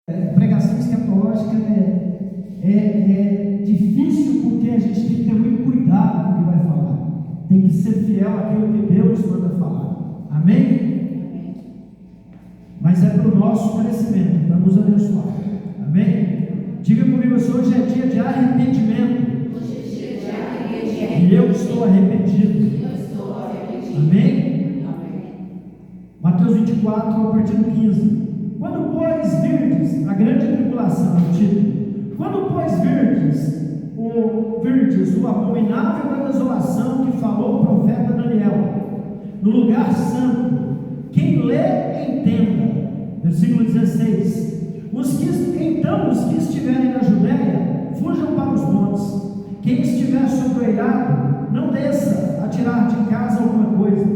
Pregação escatológica é difícil porque a gente tem que ter muito cuidado com o que vai falar. Tem que ser fiel àquilo que Deus manda falar. Amém? Mas é para o nosso crescimento, para nos abençoar. Amém? Diga comigo, hoje é dia de arrependimento. E eu estou arrependido. Amém? Mateus 24, a partir do 15. Quando, pois, virdes a grande tribulação, quando, pois, virdes o abominável da desolação que falou o profeta Daniel, no lugar santo, quem lê, entenda. Versículo 16. Os que estiverem na Judéia, fujam para os montes. Quem estiver sobre o eirado, não desça a tirar de casa alguma coisa.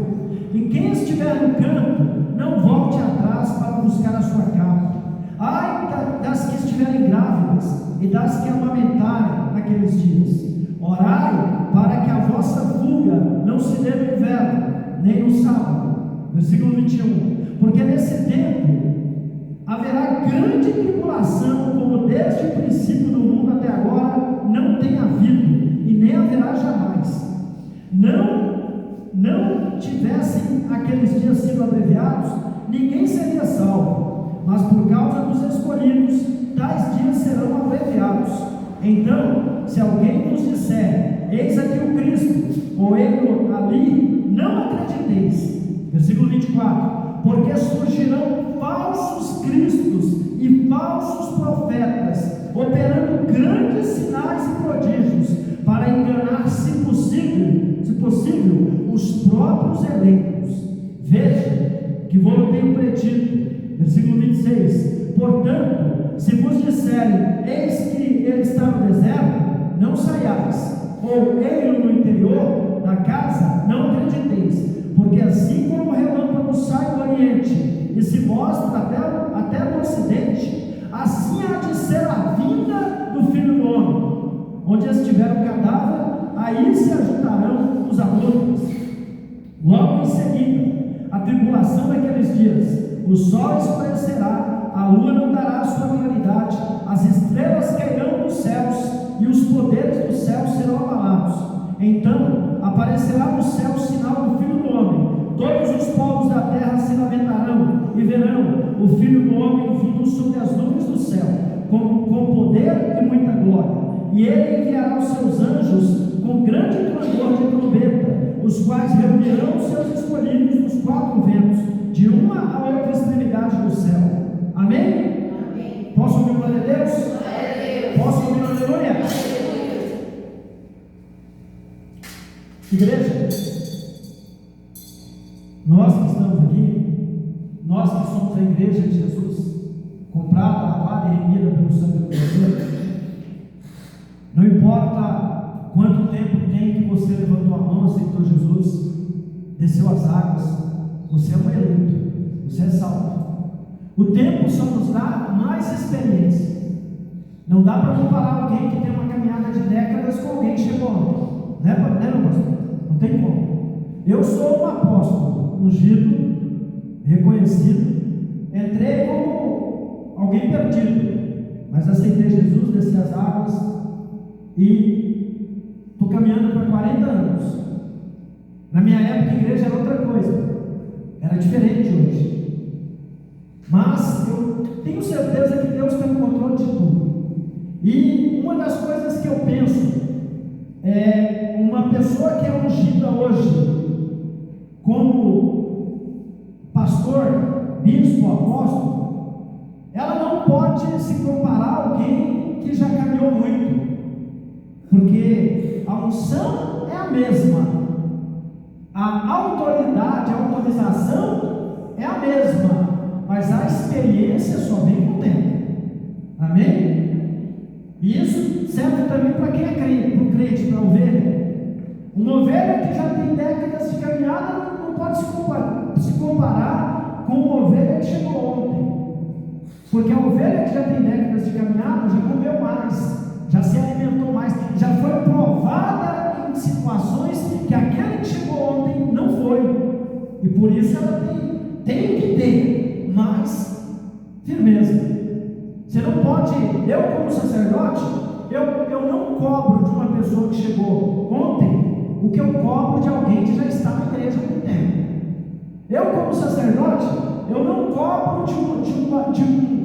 E quem estiver no campo, não volte atrás para buscar a sua casa. Ai das que estiverem grávidas e das que amamentarem naqueles dias. Orai para que a vossa fuga não se dê no inverno, nem no sábado. Versículo 21. Porque nesse tempo haverá grande tribulação, como desde o princípio do mundo até agora não tem havido, e nem haverá jamais. Não tivessem aqueles dias sido abreviados, ninguém seria salvo, mas por causa dos escolhidos, tais dias serão abreviados. Então, se alguém nos disser, eis aqui o Cristo, ou ele ali, não acrediteis. Versículo 24. Porque surgirão falsos cristos e falsos profetas, operando grandes sinais e prodígios, para enganar, se possível, os próprios eleitos. Veja que vos tenho predito. Versículo 26. Portanto, se vos disserem, eis que ele está no deserto, não saiais, ou ei-lo no interior da casa, não acrediteis, porque assim como o relâmpago sai do oriente e se mostra até no ocidente, assim há de ser a vinda do Filho do Homem. Onde estiver o cadáver, aí se ajuntarão os abortos. Logo em seguida, a tribulação daqueles dias, o sol escurecerá, a lua não dará a sua claridade, as estrelas cairão dos céus, e os poderes dos céus serão abalados. Então aparecerá no céu o sinal do Filho do Homem. Todos os povos da terra se lamentarão e verão o Filho do Homem vindo sobre as nuvens do céu, com poder e muita glória. E ele enviará os seus anjos com grande clamor de trombeta, os quais reunirão os seus escolhidos nos quatro ventos, de uma a outra extremidade do céu. Amém? Amém. Posso ouvir glória a Deus? Glória a Deus. Posso ouvir aleluia? Igreja, nós que estamos aqui, nós que somos a igreja de Jesus, comprada, lavada e remida pelo sangue do Cordeiro, não importa quanto tempo tem que você levantou a mão, aceitou Jesus, desceu as águas, você é um eleito, você é salvo. O tempo só nos dá mais experiência. Não dá para comparar alguém que tem uma caminhada de décadas com alguém que chegou ontem, né, meu pastor? Não tem como. Eu sou um apóstolo, ungido, reconhecido, entrei como alguém perdido, mas aceitei Jesus, desci as águas e estou caminhando para 40 anos. Na minha época a igreja era outra coisa, era diferente hoje, mas eu tenho certeza que Deus tem o controle de tudo. E uma das coisas que eu penso é uma pessoa que é ungida hoje como pastor, bispo, apóstolo, ela não pode se comparar a alguém que já caminhou muito, porque a unção é a mesma, a autoridade, a autorização é a mesma, mas a experiência só vem com o tempo. Amém? E isso serve também para quem é crente, para o crente, para a ovelha. Uma ovelha que já tem décadas de caminhada não pode se comparar com uma ovelha que chegou ontem, porque a ovelha que já tem décadas de caminhada já comeu mais, já se alimentou mais, já foi provada em situações que aquele que chegou ontem não foi, e por isso ela tem que ter mais firmeza. Você não pode, eu como sacerdote, eu não cobro de uma pessoa que chegou ontem o que eu cobro de alguém que já está na igreja há muito tempo. Eu como sacerdote, eu não cobro de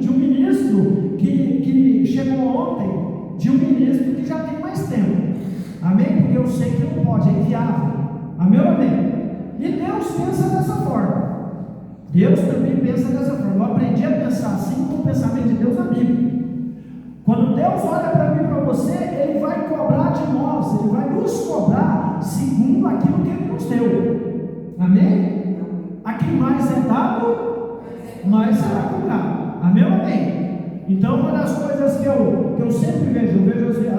um ministro que chegou ontem, de um ministro que já tem mais tempo. Amém? Porque eu sei que não pode, é inviável. Amém ou amém? E Deus pensa dessa forma. Deus também pensa dessa forma. Eu aprendi a pensar assim com o pensamento de Deus na Bíblia. Quando Deus olha para mim e para você, Ele vai cobrar de nós, Ele vai nos cobrar segundo aquilo que Ele nos deu. Amém? A quem mais é dado, mais será cobrado. Amém ou amém? Então, uma das coisas que eu sempre vejo,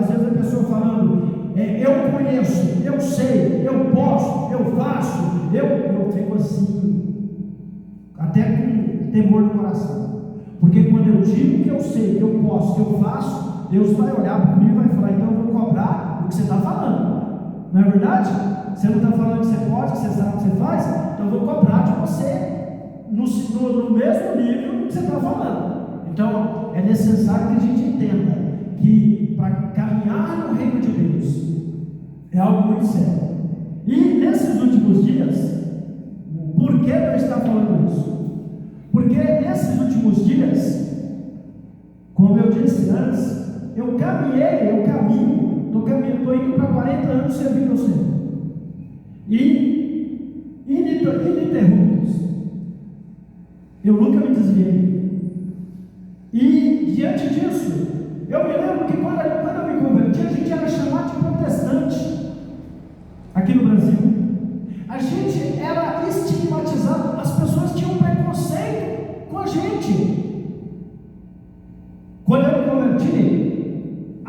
às vezes a pessoa falando, eu conheço, eu sei, eu posso, eu faço, eu fico assim, até com temor no coração. Porque quando eu digo que eu sei, que eu posso, que eu faço, Deus vai olhar para mim e vai falar, então eu vou cobrar o que você está falando. Não é verdade? Você não está falando que você pode, que você sabe o que você faz, então eu vou cobrar de você no mesmo nível que você está falando. Então é necessário que a gente entenda que para caminhar no reino de Deus é algo muito sério. E nesses últimos dias, por que eu estou falando isso? Porque nesses últimos dias, como eu disse antes, eu caminho, estou indo para 40 anos servindo ao Senhor. E ininterruptos. Eu nunca me desviei. E diante disso, eu me lembro que quando eu me converti, a gente era chamado de protestante aqui no Brasil. A gente era estigmatizado, as pessoas tinham preconceito com a gente. Quando eu me converti,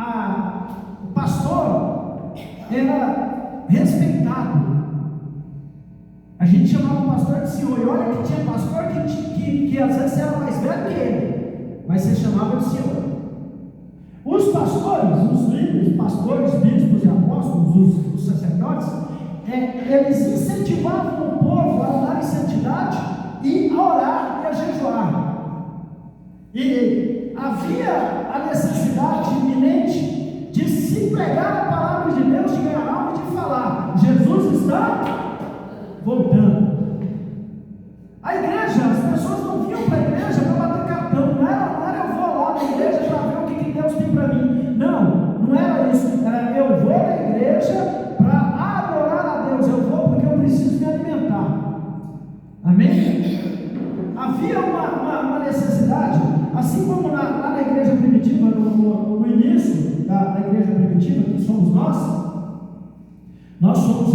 o pastor era respeitado. A gente chamava o pastor de senhor, e olha que tinha pastor que às vezes era mais velho que ele, mas você chamava de senhor. Os pastores, os líderes, pastores, bispos e apóstolos, os sacerdotes, eles incentivavam o povo a andar em santidade e a orar e a jejuar. E havia a necessidade iminente de se pregar a palavra de Deus, de ganhar alma e de falar: Jesus está voltando. A igreja, as pessoas não vinham para a igreja para bater cartão, não era eu vou lá na igreja para ver o que Deus tem para mim. Não era isso. Era eu vou na igreja para adorar a Deus. Eu vou porque eu preciso me alimentar. Amém? Havia uma necessidade, assim como lá na igreja primitiva, no início da igreja primitiva, que somos nós somos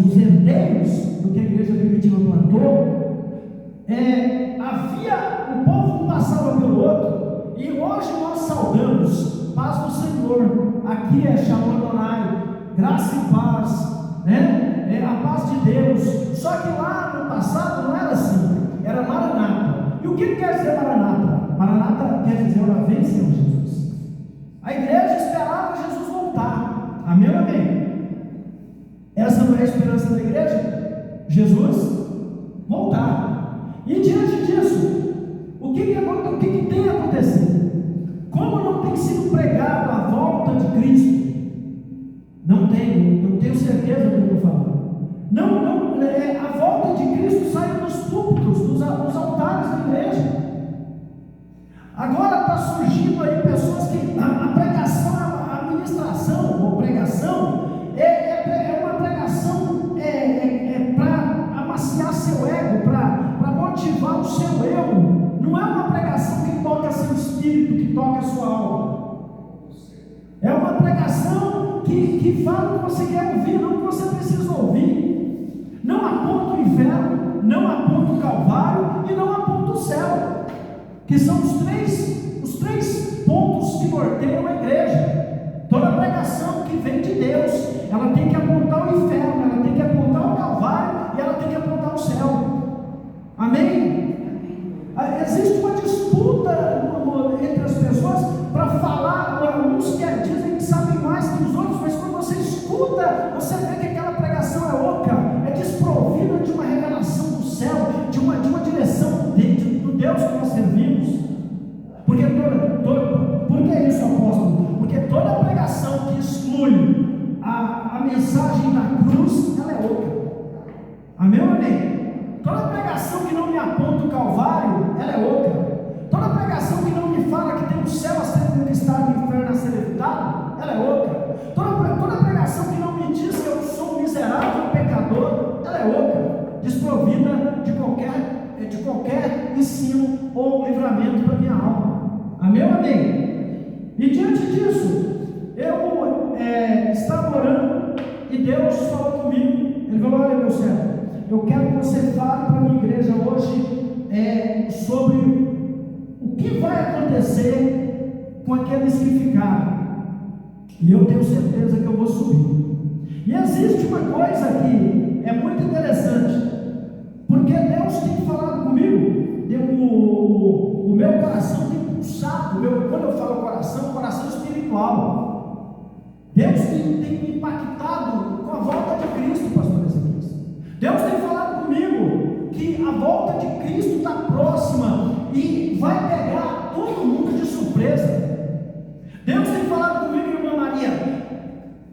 os herdeiros do que a igreja primitiva plantou. O povo passava pelo outro, e hoje nós saudamos paz do Senhor. Aqui é Shalom Adonai, graça e paz, né? A paz de Deus. Só que lá no passado não era assim, era Maranata. E o que quer dizer Maranata? Maranata quer dizer: ora vem, Senhor Jesus. A igreja esperava Jesus voltar. Amém ou amém? Essa não é a esperança da igreja? Jesus voltar. E diante disso, o que tem acontecido? Como não tem sido pregado a volta de Cristo? Não tenho, eu tenho certeza do que eu estou falando. A volta de Cristo sai dos púlpitos, dos altares da igreja. Agora está surgindo aí pessoas que a pregação, a ministração ou pregação é uma pregação para amaciar seu ego, para motivar o seu eu. Não é uma pregação que toca seu espírito, que toca sua alma. É uma pregação que fala o que você quer ouvir, não o que você precisa ouvir. Não aponta o inferno, não aponta o Calvário e não aponta o céu, que são os três pontos que norteiam a igreja. Toda pregação que vem de Deus, ela tem que apontar o inferno, ela tem que apontar o Calvário e ela tem que apontar o céu. Amém? Existe uma disputa entre as pessoas para falar. Alguns dizem que sabem mais que os outros, mas quando você escuta, você vê que aquela pregação é oca, é desprovida de uma revelação do céu, de uma direção do Deus que nós servimos, porque por que isso, apóstolo? Porque toda pregação que exclui a mensagem da cruz, ela é oca. Amém ou amém? Toda pregação que não me aponta o Calvário, ela é oca. Toda pregação que não me fala que tem um céu a ser conquistado e um inferno a ser evitado, ela é oca. Toda pregação que não me diz que eu sou um miserável pecador, ela é oca, desprovida de qualquer ensino ou livramento para minha alma. Amém ou amém? E diante disso, eu estava orando e Deus falou comigo. Ele falou: olha, meu servo, eu quero que você fale para a minha igreja hoje sobre o que vai acontecer com aqueles que ficaram. E eu tenho certeza que eu vou subir. E existe uma coisa que é muito interessante, porque Deus tem falado comigo. O meu coração tem pulsado. Quando eu falo coração espiritual. Deus tem me impactado com a volta de Cristo, pastor Ezequias. Deus tem falado comigo que a volta de Cristo está próxima e vai pegar todo mundo de surpresa. Deus tem falado comigo, irmã Maria: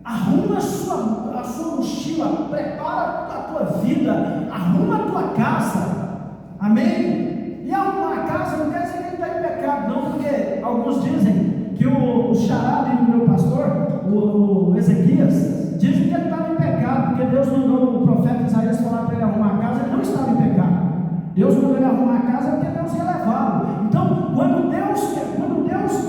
arruma a sua mochila, prepara a tua vida, arruma a tua casa. Amém? E arrumar a casa não quer dizer que ele está em pecado, não, porque alguns dizem que o xará do meu pastor, o Ezequias, dizem que ele estava em pecado, porque Deus mandou o profeta Isaías falar para ele arrumar a casa. Ele não estava em pecado. Deus mandou ele arrumar a casa porque Deus ia levá-lo. Então, quando Deus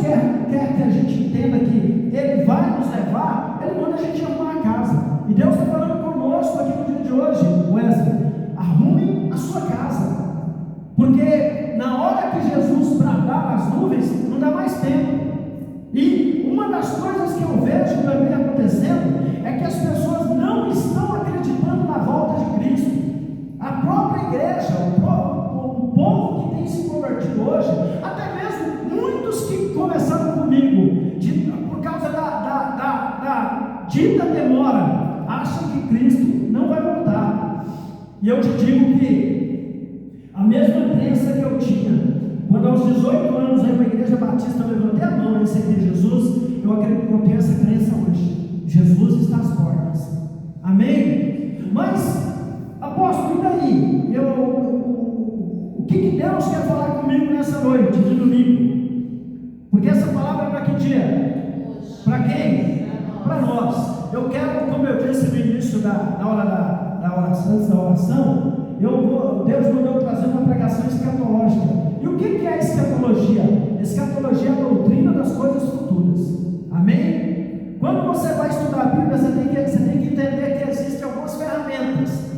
quer que a gente entenda que Ele vai nos levar, Ele manda a gente arrumar a casa. E Deus está falando conosco aqui no dia de hoje: Wesley, arrume a sua casa, porque na hora que Jesus bradar nas nuvens, não dá mais tempo. E uma das coisas que eu vejo também acontecendo é que as pessoas não estão acreditando na volta de Cristo. A própria igreja, o povo que tem se convertido hoje, até mesmo muitos que começaram comigo, por causa da dita demora, acham que Cristo não vai voltar. E eu te digo que a mesma crença que eu tinha quando aos 18 anos aí, uma igreja batista, eu levantei a mão e aceitei Jesus, eu acredito que eu tenho essa crença hoje. Jesus está às portas. Amém? Mas, apóstolo, e daí? O que Deus quer falar comigo nessa noite de domingo? Porque essa palavra é para que dia? Para quem? Para nós. Eu quero, como eu disse no início da hora da oração, antes da oração, Deus mandou trazer uma pregação escatológica. E o que é escatologia? Escatologia é a doutrina das coisas futuras. Amém? Quando você vai estudar a Bíblia, você tem que entender que existem algumas ferramentas.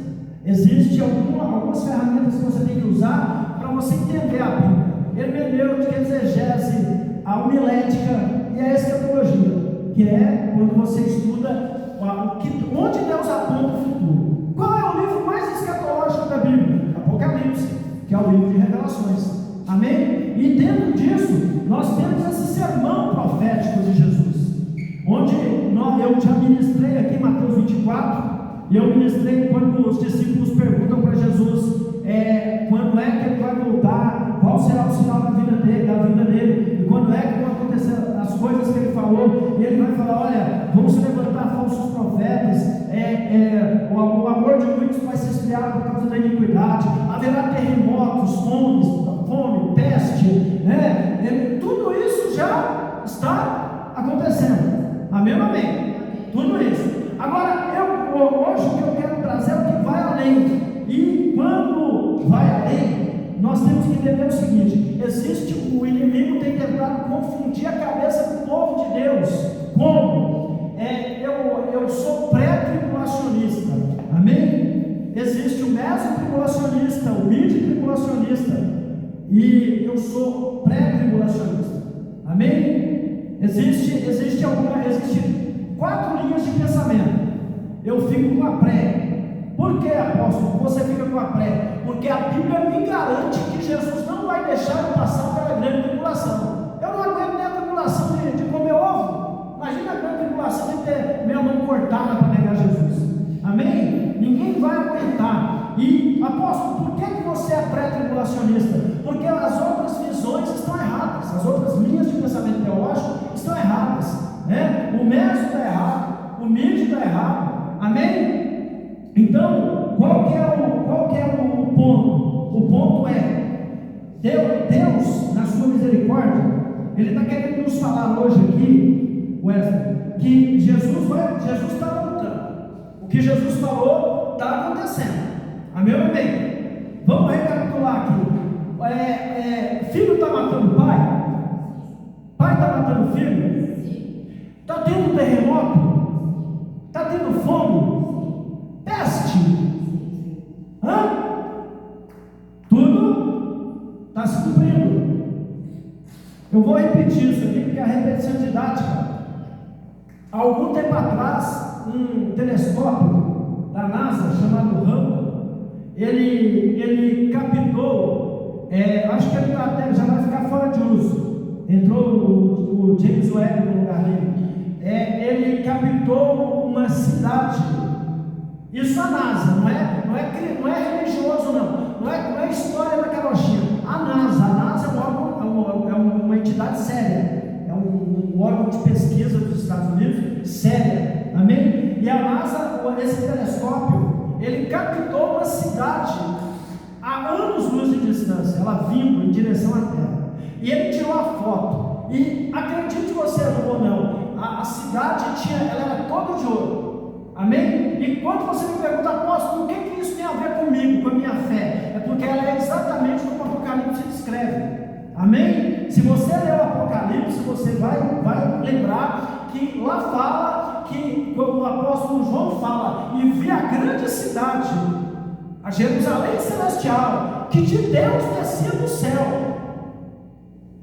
Existem algumas ferramentas que você tem que usar para você entender a Bíblia. Hermenêutica, exegese, a homilética e a escatologia, que é quando você estuda onde Deus aponta o futuro. Qual é o livro mais escatológico da Bíblia? Apocalipse, que é o livro de revelações. Amém? E dentro disso, nós temos esse sermão profético de Jesus, onde eu já ministrei aqui em Mateus 24, e eu ministrei quando os discípulos perguntam para Jesus quando é que ele vai voltar, qual será o sinal da vinda dele, e quando é que vão acontecer as coisas que ele falou. E ele vai falar: olha, vão se levantar falsos profetas, o amor de muitos vai se esfriar por causa da iniquidade, haverá terremotos, fome, peste, tudo isso já está acontecendo. Amém ou amém? Tudo isso. Agora, hoje o que eu quero trazer é o que vai além. E quando vai além, nós temos que entender o seguinte: o inimigo tem tentado confundir a cabeça do povo de Deus. Como? Eu sou pré-tribulacionista. Amém? Existe o meso-tribulacionista, o mid-tribulacionista, e eu sou pré-tribulacionista. Amém? Existe 4 linhas de pensamento. Eu fico com a pré. Por que, apóstolo, você fica com a pré? Porque a Bíblia me garante que Jesus não vai deixar eu passar pela grande tribulação. Eu não aguento nem a tribulação de comer ovo. Imagina a grande tribulação de ter minha mão cortada para negar Jesus. Amém? Ninguém vai aguentar. E, apóstolo, por que você é pré-tribulacionista? Porque as Ele está querendo nos falar hoje aqui, Wesley, que Jesus está voltando. O que Jesus falou está acontecendo. Amém ou amém? Vamos recapitular aqui. Filho está matando pai? Pai está matando filho? Está tendo terremoto? Está tendo fome? Peste? Tudo está se cumprindo. Eu vou repetir isso aqui porque a repetição didática. Há algum tempo atrás, um telescópio da NASA chamado Hubble, ele captou, acho que ele já vai ficar fora de uso. Entrou o James Webb no lugar dele. Ele captou uma cidade. Isso a NASA, não é religioso não é história da carochinha. A NASA é uma entidade séria, é um órgão de pesquisa dos Estados Unidos, séria, amém? E a NASA, esse telescópio, ele captou uma cidade a anos-luz de distância, ela vindo em direção à Terra, e ele tirou a foto, e acredite você ou não, a cidade ela era toda de ouro, amém? E quando você me pergunta, apóstolo, o que isso tem a ver comigo, com a minha fé? É porque ela é exatamente como o Apocalipse descreve, amém? Se você ler o Apocalipse, você vai lembrar que lá fala, que o apóstolo João fala, e vi a grande cidade, a Jerusalém celestial, que de Deus descia do céu,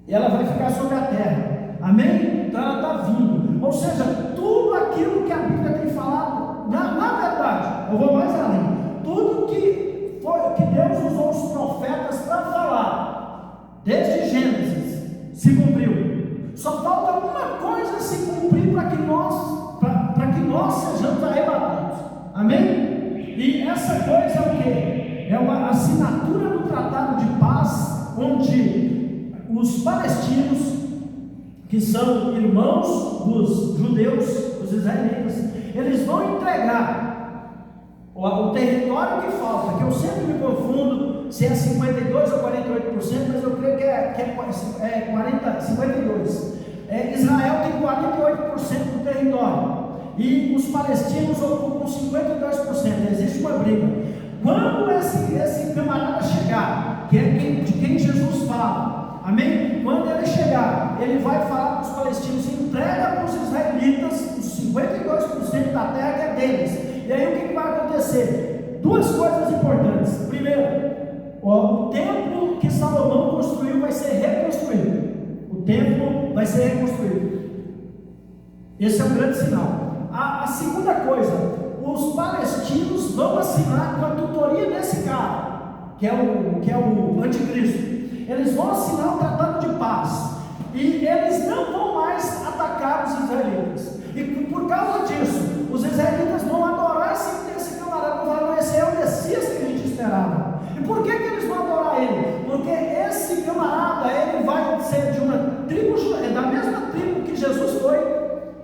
e ela vai ficar sobre a terra, amém? Então ela está vindo, ou seja, tudo aquilo que a Bíblia tem falado, na verdade, eu vou mais além, tudo que Deus usou os profetas para falar, desde Gênesis, se cumpriu. Só falta uma coisa se cumprir para que nós sejamos arrebatados, amém? E essa coisa é o quê? É uma assinatura do tratado de paz, onde os palestinos, que são irmãos dos judeus, os israelitas, eles vão entregar o território que falta, que eu sempre me confundo se é 52% ou 48%, mas eu creio que é 52%. Israel tem 48% do território e os palestinos ocupam 52%. Existe uma briga. Quando esse camarada chegar, que é de quem Jesus fala, amém? Quando ele chegar, ele vai falar para os palestinos, entrega para os israelitas os 52% da terra que é deles. E aí o que vai acontecer? Duas coisas importantes. Primeiro, o templo que Salomão construiu vai ser reconstruído. O templo vai ser reconstruído. Esse é um grande sinal. A segunda coisa, os palestinos vão assinar com a tutoria desse cara, que é o anticristo. Eles vão assinar um tratado de paz. E eles não vão mais atacar os israelitas. E por causa disso, os israelitas vão adorar esse camarada, vão falar, esse é o Messias que a gente esperava. E por que eles vão adorar ele? Porque esse camarada, ele vai ser de uma tribo, da mesma tribo que Jesus foi.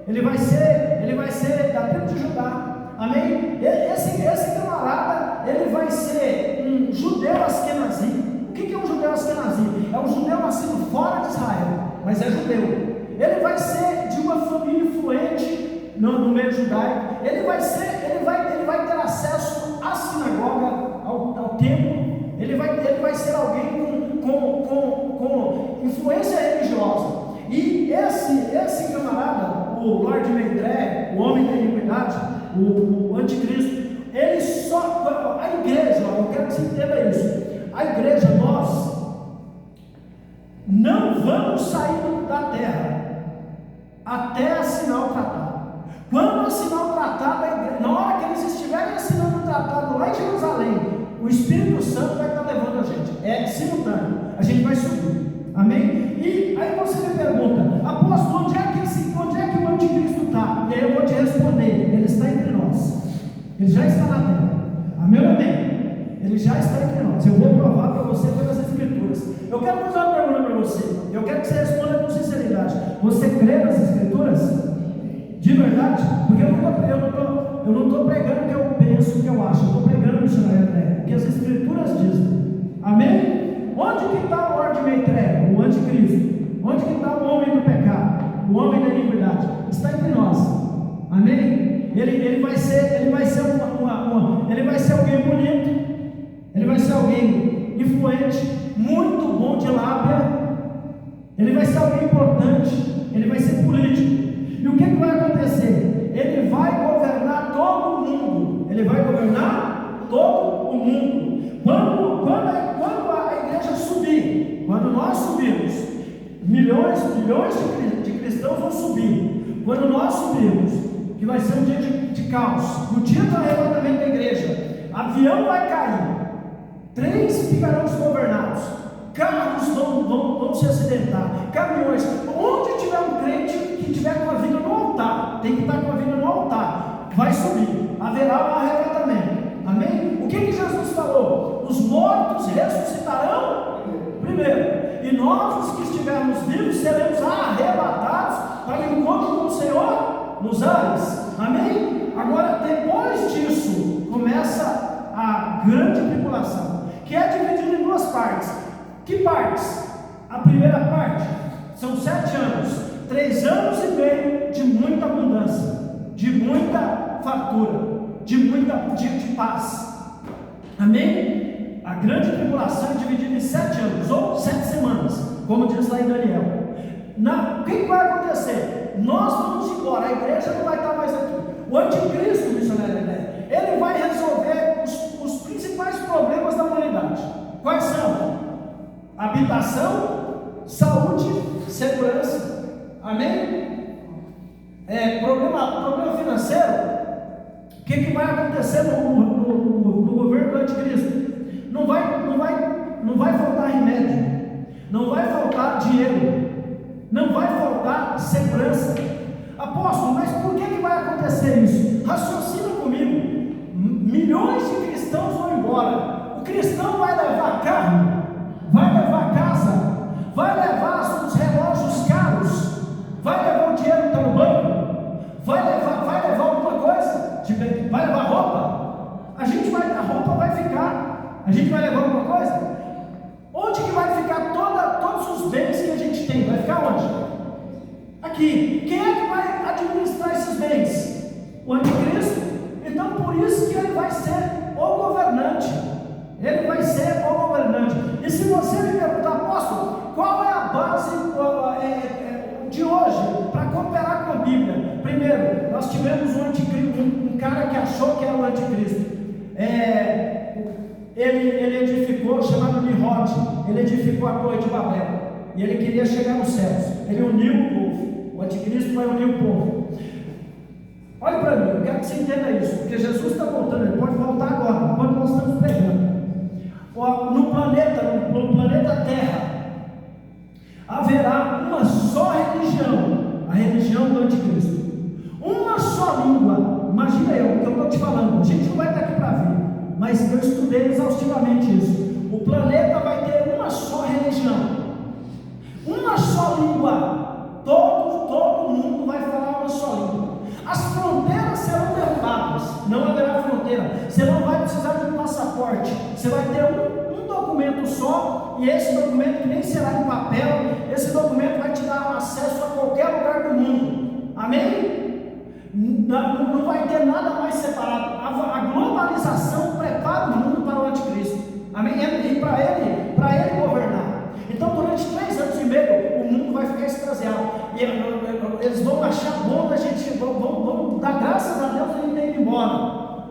Ele vai ser da tribo de Judá. Amém? Esse camarada, ele vai ser um judeu askenazi. O que é um judeu askenazi? É um judeu nascido fora de Israel, mas é judeu. Ele vai ser de uma família influente no meio judaico. Ele vai ter acesso à sinagoga, ao templo. Ele vai ser alguém com influência religiosa. E esse camarada, o Lord Maitreya, o homem da iniquidade, o anticristo, ele só, a igreja, eu quero que você entenda isso, a igreja, nós não vamos sair da terra até assinar o tratado. Quando assinar o tratado, na hora que eles estiverem assinando o tratado lá em Jerusalém, o Espírito Santo vai estar levando a gente, é simultâneo, a gente vai subir, amém? E aí você me pergunta, apóstolo, onde é que o anticristo está? E aí eu vou te responder, ele está entre nós, ele já está na terra, amém ou amém? Ele já está entre nós. Eu vou provar para você pelas Escrituras. Eu quero fazer uma pergunta para você. Eu quero que você responda com sinceridade. Você crê nas Escrituras? De verdade? Porque eu não estou pregando o que eu penso, o que eu acho. Eu estou pregando, missionário, o que as Escrituras dizem. Amém? Onde que está o Lord Maitreya, o anticristo? Onde que está o homem o homem da iniquidade, está entre nós. Amém? Ele vai ser alguém bonito, ele vai ser alguém influente, muito bom de lábia, ele vai ser alguém importante, ele vai ser político. E o que vai acontecer? Ele vai governar todo o mundo. Ele vai governar todo o mundo. Quando a igreja subir, quando nós subirmos, milhões de cristãos vão subir. Quando nós subirmos, que vai ser um dia de caos, no dia do arrebatamento da igreja, avião vai cair, trens ficarão desgovernados, carros vão se acidentar, caminhões. Onde tiver um crente que tiver com a vida no altar, tem que estar com a vida no altar, vai subir, haverá um arrebatamento. Amém? O que Jesus falou? Os mortos ressuscitarão primeiro, e nós, os que estivermos vivos, seremos arrebatados para o encontro com o Senhor nos ares. Amém? Agora, depois disso, começa a grande tribulação, que é dividida em duas partes. Que partes? A primeira parte são 7 anos, 3 anos e meio de muita abundância, de muita fartura, de paz. Amém? A grande tribulação é dividida em 7 anos, ou 7 semanas, como diz lá em Daniel. O que vai acontecer? Nós vamos embora, a igreja não vai estar mais aqui. O anticristo, missionário André, ele vai resolver os principais problemas da humanidade. Quais são? Habitação, saúde, segurança. Amém? Problema financeiro. O que vai acontecer no governo do anticristo? Não vai faltar remédio, não vai faltar dinheiro, não vai faltar segurança. Apóstolo, mas por que vai acontecer isso? Raciocina comigo. Milhões de cristãos vão embora. O cristão vai levar carro, vai levar casa, vai levar os relógios caros, vai levar o dinheiro que está no banco, vai levar alguma coisa, vai levar roupa. A roupa vai ficar. A gente vai levar alguma coisa? Onde que vai ficar todos os bens que a gente tem? Vai ficar onde? Aqui. Quem é que vai administrar esses bens? O anticristo. Então por isso que ele vai ser o governante. Ele vai ser o governante. E se você me perguntar, apóstolo, qual é a base de hoje para cooperar com a Bíblia? Primeiro, nós tivemos um anticristo, um cara que achou que era o anticristo. Ele edificou, chamado Nimrod, ele edificou a Torre de Babel, e ele queria chegar nos céus. Ele uniu o povo. O anticristo vai unir o povo. Olha para mim, eu quero que você entenda isso, porque Jesus está voltando, ele pode voltar agora, quando nós estamos pregando. No planeta Terra, haverá uma só religião, a religião do anticristo. Uma só língua. Imagina o que eu estou te falando, a gente não vai estar aqui para ver, mas eu estudei exaustivamente isso. O planeta vai ter uma só religião, uma só língua. Todo mundo vai falar uma só língua. As fronteiras serão derrubadas, não haverá fronteira. Você não vai precisar de um passaporte, você vai ter um documento só, e esse documento que nem será em papel, esse documento vai te dar acesso a qualquer lugar do mundo. Amém? Não vai ter nada mais separado. A globalização prepara o mundo para o anticristo. Amém? E para ele governar. Então, durante 3 anos e meio, o mundo vai ficar extasiado. E eles vão achar bom da gente, vão dar graças a Deus e ele ter ido embora.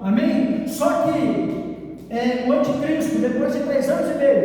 Amém? Só que o anticristo, depois de 3 anos e meio,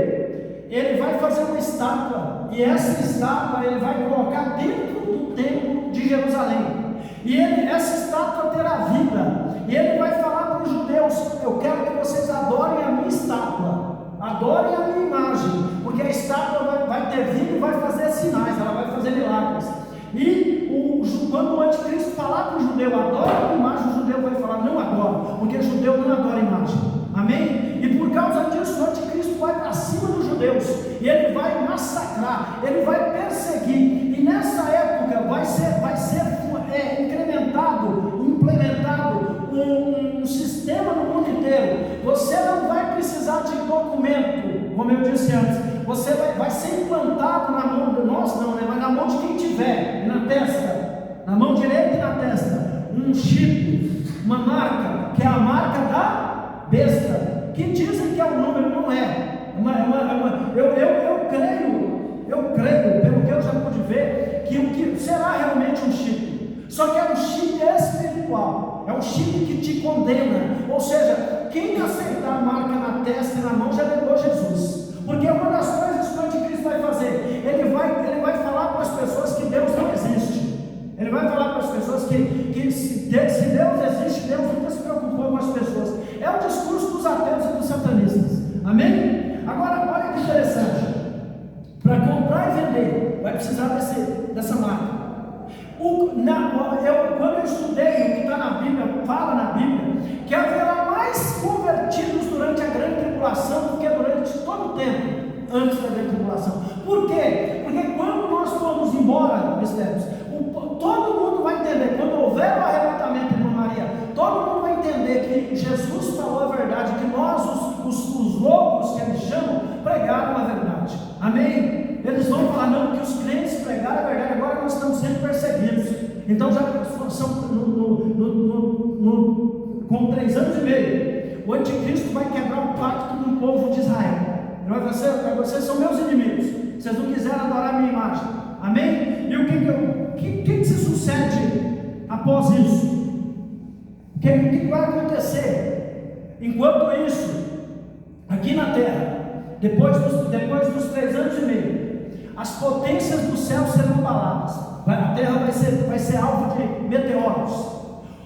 ele vai fazer uma estátua. E essa estátua ele vai colocar dentro do templo de Jerusalém. E essa estátua terá vida. E ele vai falar para os judeus: eu quero que vocês adorem a minha estátua, adorem a minha imagem, porque a estátua vai ter vida e vai fazer sinais, ela vai fazer milagres. E quando o anticristo falar para o judeu: adora a minha imagem, o judeu vai falar: não adora, porque o judeu não adora a imagem. Amém? E por causa disso o anticristo vai para cima dos judeus, e ele vai massacrar, ele vai perseguir. E nessa época vai ser implementado um sistema no mundo inteiro. Você não vai precisar de documento, como eu disse antes. você vai ser implantado na mão de nós, não, né? Mas na mão de quem tiver, na testa, na mão direita e na testa, um chip, uma marca, que é a marca da besta, que dizem que é um número, não é. Eu creio, pelo que eu já pude ver, que o que será realmente um chip, só que é um chip espiritual, é um chip que te condena, ou seja, quem aceitar a marca na testa e na mão já negou Jesus, porque uma das coisas que o anticristo vai fazer, ele vai falar para as pessoas que Deus não existe, ele vai falar para as pessoas que se Deus existe, Deus nunca se preocupou com as pessoas, é o discurso dos ateus e dos satanistas, amém? Agora, olha que interessante, para comprar e vender, vai precisar dessa marca. Quando eu estudei o que está na Bíblia, fala na Bíblia, que haverá mais convertidos durante a grande tribulação do que durante todo o tempo antes da grande tribulação. Por quê? Porque quando nós formos embora, mistérios, todo mundo vai entender, quando houver o arrebatamento, irmã Maria, todo mundo vai entender que Jesus falou a verdade, que nós, os loucos que eles chamam, pregaram a verdade, amém? Eles vão falar, não, que os crentes pregaram a verdade, agora nós estamos sendo perseguidos, então já são com 3 anos e meio, o anticristo vai quebrar o pacto com o povo de Israel, ele vai dizer, vocês são meus inimigos, vocês não quiseram adorar a minha imagem, amém? E o que se sucede após isso? O que vai acontecer? Enquanto isso, aqui na terra, depois dos 3 anos e meio, as potências do céu serão abaladas, a terra vai ser alvo de meteoros,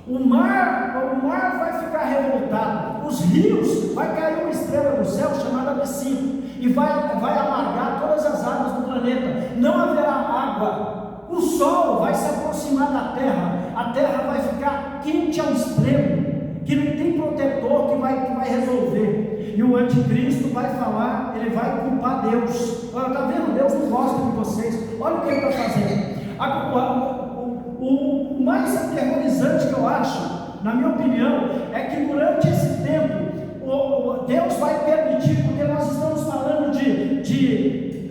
o mar vai ficar revoltado, os rios, vai cair uma estrela do céu chamada Abissínio, e vai alargar todas as águas do planeta, não haverá água, o sol vai se aproximar da terra, a terra vai ficar quente ao extremo, que não tem protetor que vai resolver, e o anticristo vai falar, ele vai culpar Deus. Olha, está vendo? Deus não gosta de vocês, olha o que ele está fazendo. O mais aterrorizante que eu acho, na minha opinião, é que durante esse tempo, Deus vai permitir, porque nós estamos falando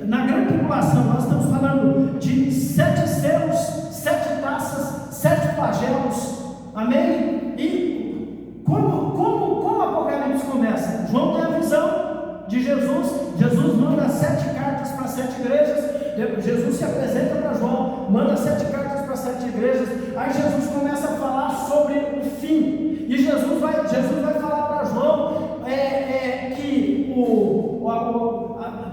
na grande tribulação, nós estamos falando de 7 selos, 7 taças, 7 flagelos, amém? E como Apocalipse começa? João tem a visão de Jesus manda 7 cartas para 7 igrejas, Jesus se apresenta para João, manda 7 cartas para 7 igrejas, aí Jesus começa a falar sobre o fim, e Jesus vai falar para João que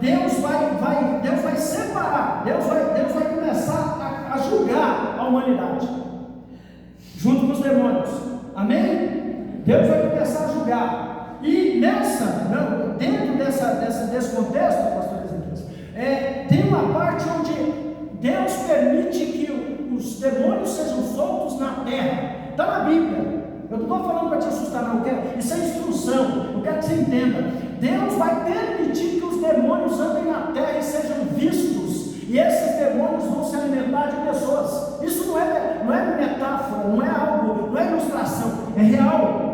Deus vai separar, Deus vai começar a julgar a humanidade, junto com os demônios, amém? Deus vai começar a julgar, e dentro desse contexto, pastor Ezequiel, tem uma parte onde Deus permite que os demônios sejam soltos na terra, está na Bíblia. Eu não estou falando para te assustar, não, isso é instrução, eu quero que você entenda. Deus vai permitir que os demônios andem na terra e sejam vistos, e esses demônios vão se alimentar de pessoas. Isso não é metáfora, não é ilustração, é real.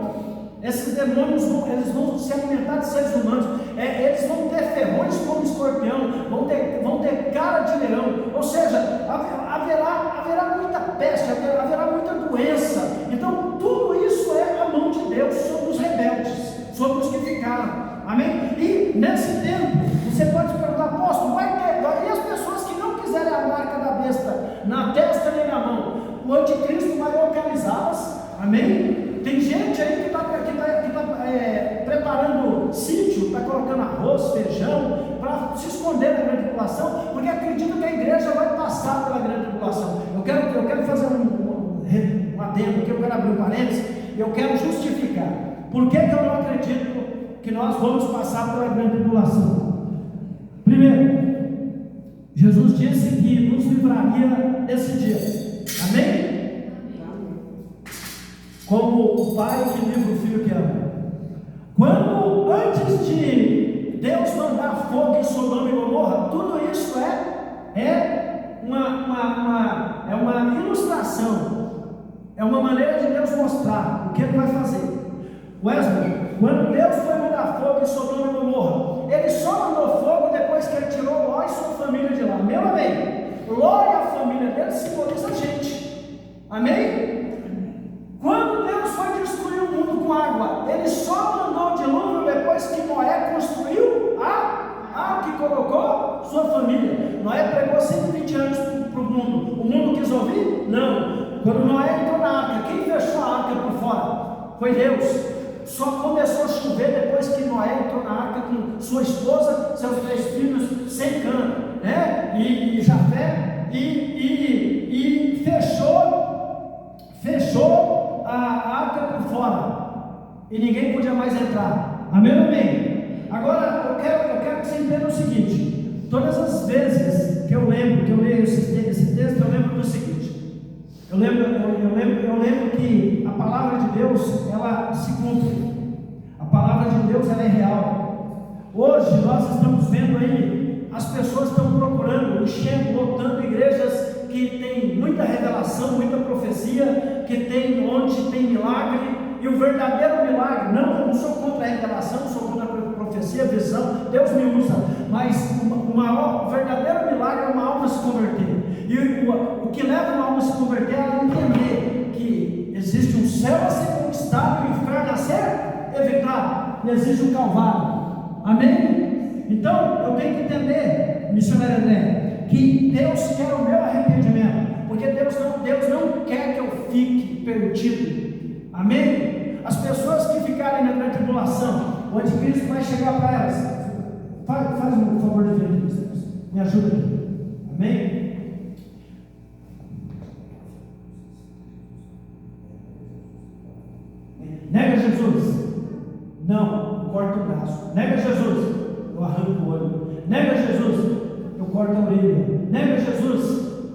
Esses demônios vão se alimentar de seres humanos, eles vão ter ferrões como escorpião, vão ter cara de leão, ou seja, haverá muita peste, haverá muita doença. Então tudo isso é a mão de Deus sobre os rebeldes, sobre os que ficaram, amém? E nesse tempo, você pode se perguntar, apóstolo, e as pessoas que não quiserem a marca da besta na testa nem na mão, o anticristo vai localizá-las, amém? Tem gente aí que está preparando sítio, está colocando arroz, feijão, para se esconder da grande tribulação, porque acredita que a igreja vai passar pela grande tribulação. Eu quero fazer um adendo aqui, eu quero abrir um parênteses, eu quero justificar. Por que eu não acredito que nós vamos passar pela grande tribulação? Primeiro, Jesus disse que nos livraria desse dia, amém? Como o pai que livra o filho que ama. Quando antes de Deus mandar fogo em Sodoma e Gomorra, tudo isso é uma ilustração, é uma maneira de Deus mostrar o que Ele vai fazer. Wesley, Quando Deus foi mandar fogo em Sodoma e Gomorra, Ele só mandou fogo depois que Ele tirou Ló e sua família de lá. Meu amém? Ló e a família dele simboliza a gente. Amém? Quando Deus foi destruir o mundo com água, Ele só mandou o dilúvio depois que Noé construiu a arca e colocou sua família. Noé pregou 120 anos para o mundo. O mundo quis ouvir? Não. Quando Noé entrou na arca, quem fechou a arca por fora? Foi Deus. Só começou a chover depois que Noé entrou na arca com sua esposa, seus 3 filhos, sem cana, né? E Jafé, e fechou a arca por fora, e ninguém podia mais entrar. Amém ou amém? Agora eu quero que você entenda o seguinte: todas as vezes que eu leio esse texto, eu lembro do seguinte. Eu lembro que a palavra de Deus, ela se cumpre. A palavra de Deus, ela é real. Hoje nós estamos vendo aí, as pessoas estão procurando, enchendo, lotando igrejas que tem muita revelação, muita profecia, onde tem milagre. E o verdadeiro milagre, eu não sou contra a revelação, não sou contra a profecia, a visão, Deus me usa, mas o verdadeiro milagre é uma alma se converter. E o que leva uma alma a se converter é ela entender que existe um céu a ser conquistado e o inferno a ser evitado, e existe um Calvário. Amém? Então eu tenho que entender, missionário André, que Deus quer o meu arrependimento, porque Deus não quer que eu fique perdido. Amém? As pessoas que ficarem na grande tribulação, o anticristo vai chegar para elas. Faz um favor de ver aqui, me ajuda aqui. Amém? Nega Jesus? Não, eu corto o braço. Nega Jesus? Eu arranco o olho. Nega Jesus? Eu corto a orelha. Nega Jesus?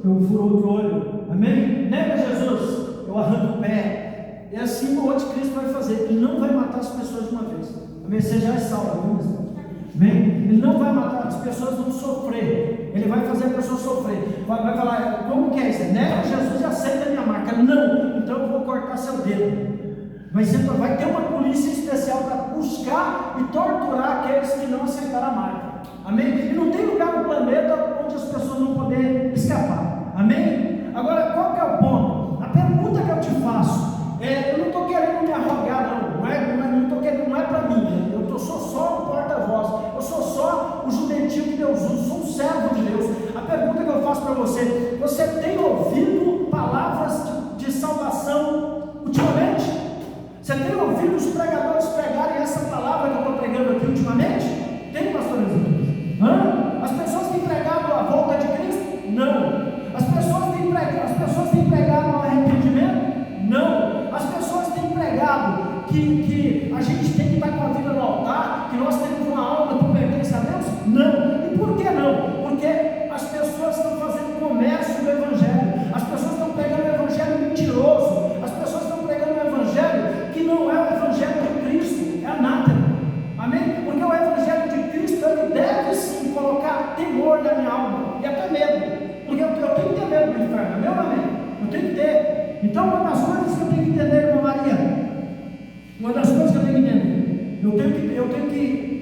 Eu furo outro olho. Amém? Nega Jesus? Eu arranco o pé. E assim o anticristo vai fazer. Ele não vai matar as pessoas de uma vez. Amém? Você já é salvo, viu? Amém? Ele não vai matar, as pessoas vão sofrer. Ele vai fazer a pessoa sofrer. Vai falar, como que é isso? Nega Jesus e aceita a minha marca. Não, então eu vou cortar seu dedo. Vai ter uma polícia especial para buscar e torturar aqueles que não aceitaram a marca. Amém? E não tem lugar no planeta onde as pessoas não podem escapar. Amém? Agora, qual que é o ponto? A pergunta que eu te faço eu não estou querendo me arrogar, não é para mim. Eu sou só um porta-voz. Eu sou só o judentil que Deus usa. Sou um servo de Deus. A pergunta que eu faço para você: você tem ouvido palavras de salvação ultimamente? Você tem ouvido os pregadores pregarem essa palavra que eu estou pregando aqui ultimamente? Tem, pastor Ezequiel? As pessoas têm pregado a volta de Cristo? Não. As pessoas têm pregado o arrependimento? Não. As pessoas têm pregado que a gente tem que estar com a vida no altar, que nós temos uma alma que pertence a Deus? Não. E por que não? Porque as pessoas estão fazendo comércio do Evangelho. As pessoas estão pregando o Evangelho mentiroso. As pessoas estão pregando o Evangelho que não é o Evangelho de Cristo, é anátema. Amém? Porque o Evangelho de Cristo, ele deve sim colocar temor na minha alma, e até medo. Porque eu tenho que ter medo do inferno, meu amém? Eu tenho que ter. Então, uma das coisas que eu tenho que entender, irmã Maria, uma das coisas que eu tenho que entender, eu tenho que